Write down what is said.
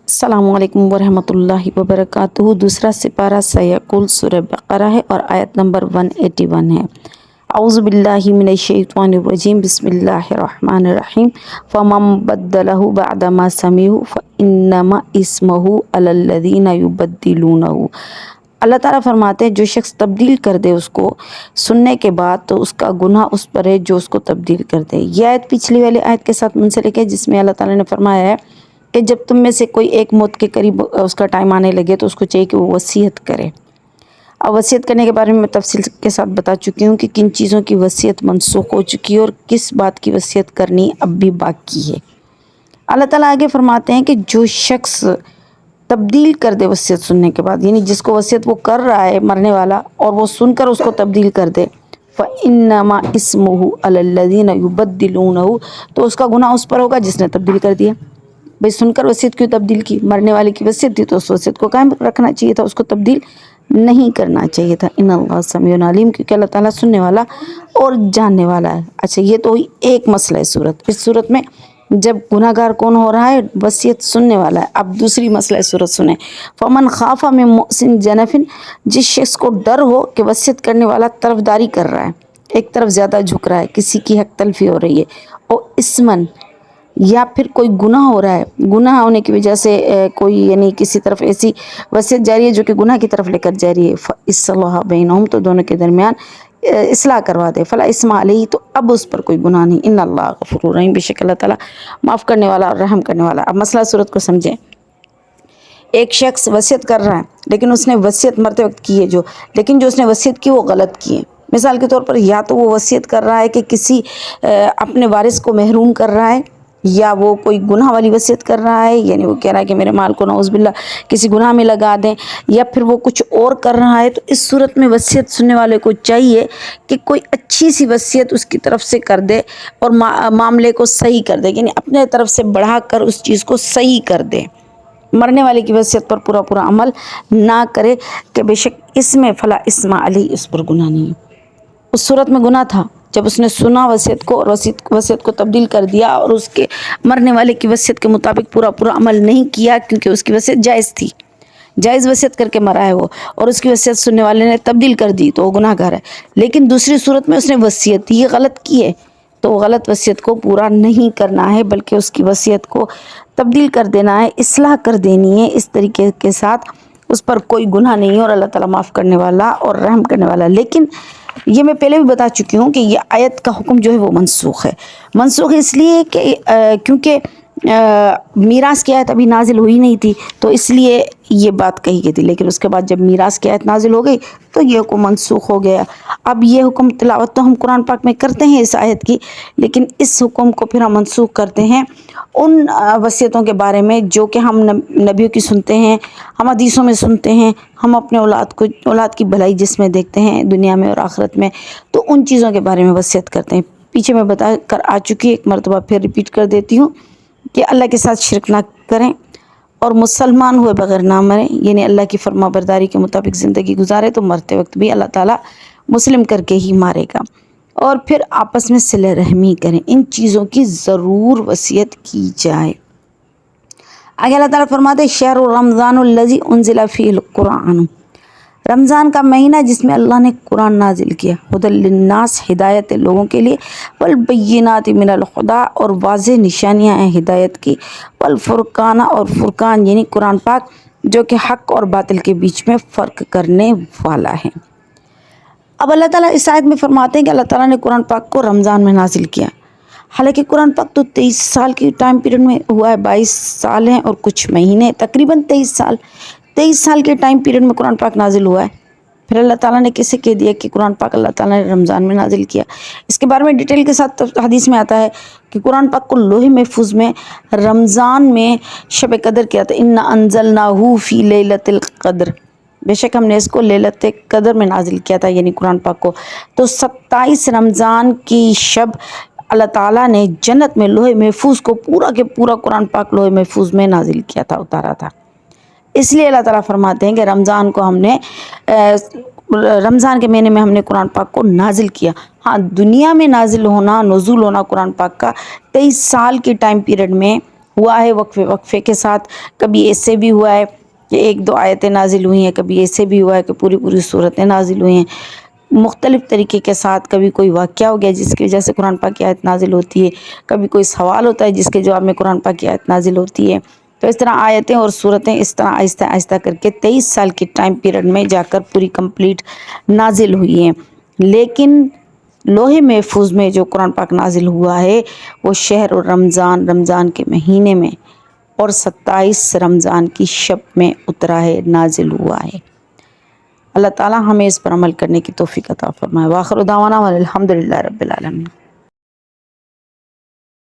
अस्सलामु अलैकुम वरहमतुल्लाहि वबरकातुहू। दूसरा सिपारा सयकुल सूरह बकरा है और आयत नंबर 181 है। औज़ु बिल्लाहि मिनश्शैतानिर रजीम बिस्मिल्लाहिर्रहमानिर्रहीम फमन बद्दलहु बअदा मा समिअहु फइन्नमा इस्मुहु अलल्लज़ीना युबद्दिलूनहु। अल्लाह ताला फरमाते हैं जो शख्स तब्दील कर दे उसको सुनने के बाद तो उसका गुनाह उस पर है जो उसको तब्दील कर दे। यह आयत पिछली वाली आयत के साथ मुंसलिक है जिसमें अल्लाह ताला ने फरमाया है कि जब तुम में से कोई एक मौत के करीब उसका टाइम आने लगे तो उसको चाहिए कि वो वसीयत करे। अब वसीयत करने के बारे में मैं तफसील के साथ बता चुकी हूँ कि किन चीज़ों की वसीयत मनसूख हो चुकी है और किस बात की वसीयत करनी अब भी बाकी है। अल्लाह ताला आगे फरमाते हैं कि जो शख्स तब्दील कर दे वसीयत सुनने के बाद, यानी जिसको वसीयत वो कर रहा है मरने वाला और वो सुनकर उसको तब्दील कर दे, फ़इन्नमा इस्मुहु अलल्लज़ीना युबद्दिलूनहु, तो उसका गुनाह उस पर होगा जिसने तब्दील कर दिया। भाई सुनकर वसीयत क्यों तब्दील की? मरने वाले की वसीयत थी तो उस वसीयत को कायम रखना चाहिए था, उसको तब्दील नहीं करना चाहिए था। इन्नल्लाह समीउन अलीम, क्योंकि अल्लाह ताला सुनने वाला और जानने वाला है। अच्छा, ये तो एक मसला है सूरत। इस सूरत में जब गुनाहगार कौन हो रहा है? वसीयत सुनने वाला है। अब दूसरी मसला है सूरत सुने। फमन खाफा मिन मुहसिन जनफिन, जिस शख्स को डर हो कि वसीयत करने वाला तरफदारी कर रहा है, एक तरफ ज़्यादा झुक रहा है, किसी की हक तलफी हो रही है, और इस्मन या फिर कोई गुनाह हो रहा है, गुनाह होने की वजह से कोई यानी किसी तरफ ऐसी वसीयत जारी है जो कि गुनाह की तरफ लेकर जा रही है, फ़इस्लाह बैनहुम, तो दोनों के दरमियान इस्लाह करवा दे, फ़ला इस्मा अलैहि, तो अब उस पर कोई गुनाह नहीं। इन्नल्लाह गफूरुर रहीम, बेशक अल्लाह ताला माफ़ करने वाला और रहम करने वाला। अब मसला सूरत को समझें। एक शख्स वसीयत कर रहा है लेकिन उसने वसीयत मरते वक्त की है लेकिन जो उसने वसीयत की वो गलत की है। मिसाल के तौर पर या तो वो वसीयत कर रहा है कि किसी अपने वारिस को महरूम कर रहा है, या वो कोई गुनाह वाली वसीयत कर रहा है, यानी वो कह रहा है कि मेरे माल को नौज़ुबिल्लाह किसी गुनाह में लगा दें, या फिर वो कुछ और कर रहा है। तो इस सूरत में वसीयत सुनने वाले को चाहिए कि कोई अच्छी सी वसीयत उसकी तरफ से कर दे और मामले को सही कर दे, यानी अपने तरफ से बढ़ा कर उस चीज़ को सही कर दे। मरने वाले की वसीयत पर पूरा पूरा अमल ना करे कि बेशक इसमें फ़ला इस्मा अलैहि, उस पर गुनाह नहीं है। उस सूरत में गुनाह था जब उसने सुना वसीयत को और वसीयत को तब्दील कर दिया और उसके मरने वाले की वसीयत के मुताबिक पूरा पूरा अमल नहीं किया, क्योंकि उसकी वसीयत जायज़ थी, जायज़ वसीयत करके मरा है वो, और उसकी वसीयत सुनने वाले ने तब्दील कर दी तो वो गुनाहगार है। लेकिन दूसरी सूरत में उसने वसीयत ही गलत की है तो वो गलत वसीयत को पूरा नहीं करना है, बल्कि उसकी वसीयत को तब्दील कर देना है, इस्लाह कर देनी है। इस तरीके के साथ उस पर कोई गुनाह नहीं है और अल्लाह ताला माफ़ करने वाला और रहम करने वाला। लेकिन ये मैं पहले भी बता चुकी हूँ कि ये आयत का हुक्म जो है वो मनसूख है। मनसूख इसलिए कि क्योंकि मीरास की आयत अभी नाजिल हुई नहीं थी, तो इसलिए ये बात कही गई थी। लेकिन उसके बाद जब मीरास की आयत नाजिल हो गई तो ये हुक्म मनसूख हो गया। अब ये हुक्म तिलावत तो हम कुरान पाक में करते हैं इस आयत की, लेकिन इस हुक्म को फिर हम मनसूख करते हैं उन वसीयतों के बारे में जो कि हम नबियों की सुनते हैं, हम हदीसों में सुनते हैं, हम अपने औलाद की भलाई जिसमें देखते हैं दुनिया में और आखिरत में, तो उन चीज़ों के बारे में वसीयत करते हैं। पीछे मैं बता कर आ चुकी, एक मरतबा फिर रिपीट कर देती हूँ कि अल्लाह के साथ शिरक ना करें और मुसलमान हुए बगैर ना मरें, यानी अल्लाह की फरमा बरदारी के मुताबिक ज़िंदगी गुजारे तो मरते वक्त भी अल्लाह ताला मुस्लिम करके ही मारेगा। और फिर आपस में सिले रहमी करें, इन चीज़ों की ज़रूर वसीयत की जाए। आगे अल्लाह ताला फरमाते शहर रमज़ानुल्लज़ी उन्ज़िला फ़ीहिल कुरान, रमज़ान का महीना जिसमें अल्लाह ने कुरान नाजिल किया, हुदल लिन्नास, हिदायत लोगों के लिए, वल बय्यिनाति मिनल हुदा, और वाज़ेह निशानियाँ हैं हिदायत की, वल फुरकाना, और फुरकान यानी कुरान पाक जो कि हक़ और बातिल के बीच में फ़र्क करने वाला है। अब अल्लाह ताला इस आयत में फरमाते हैं कि अल्लाह ताला ने कुरान पाक को रमज़ान में नाजिल किया। हालांकि कुरान पाक तो 23 साल की टाइम पीरियड में हुआ है, 22 साल हैं और कुछ महीने, तकरीबन 23 साल के टाइम पीरियड में कुरान पाक नाजिल हुआ है। फिर अल्लाह ताला ने कैसे कह दिया कि कुरान पाक अल्लाह ताला ने रमज़ान में नाजिल किया? इसके बारे में डिटेल के साथ हदीस में आता है कि कुरान पाक को लोहे महफूज में रमज़ान में शब कदर किया था। इन्ना अंज़लनाहू फ़ी लैलतिल क़द्र, बेशक हमने इसको लैलत कदर में नाजिल किया था, यानी कुरान पाक को। तो 27 रमज़ान की शब अल्लाह ताला ने जन्नत में लोहे महफूज को पूरा के पूरा कुरान पाक लोहे महफूज में नाजिल किया था, उतारा था। इसलिए अल्लाह ताला फरमाते हैं कि रमज़ान को हमने रमज़ान के महीने में हमने कुरान पाक को नाजिल किया। हाँ, दुनिया में नाजिल होना, नुज़ूल होना कुरान पाक का 23 साल के टाइम पीरियड में ہوا ہے وقفے وقفے کے ساتھ، کبھی ایسے بھی ہوا ہے کہ ایک دو آیتیں نازل ہوئی ہیں، کبھی ایسے بھی ہوا ہے کہ پوری پوری صورتیں نازل ہوئی ہیں، مختلف طریقے کے ساتھ. کبھی کوئی واقعہ ہو گیا جس کی وجہ سے قرآن پاک کی آیت نازل ہوتی ہے، کبھی کوئی سوال ہوتا ہے جس کے جواب میں قرآن پاک کی آیت نازل ہوتی ہے. تو اس طرح آیتیں اور صورتیں اس طرح آہستہ آہستہ کر کے 23 سال کی ٹائم پیریڈ میں جا کر پوری کمپلیٹ نازل ہوئی ہیں. لیکن لوح محفوظ میں جو قرآن پاک نازل ہوا ہے وہ شہر رمضان، رمضان کے مہینے میں، اور 27 رمضان کی شب میں اترا ہے، نازل ہوا ہے. اللہ تعالی ہمیں اس پر عمل کرنے کی توفیق عطا فرمائے. وآخر دعوانا الحمدللہ رب العالمین.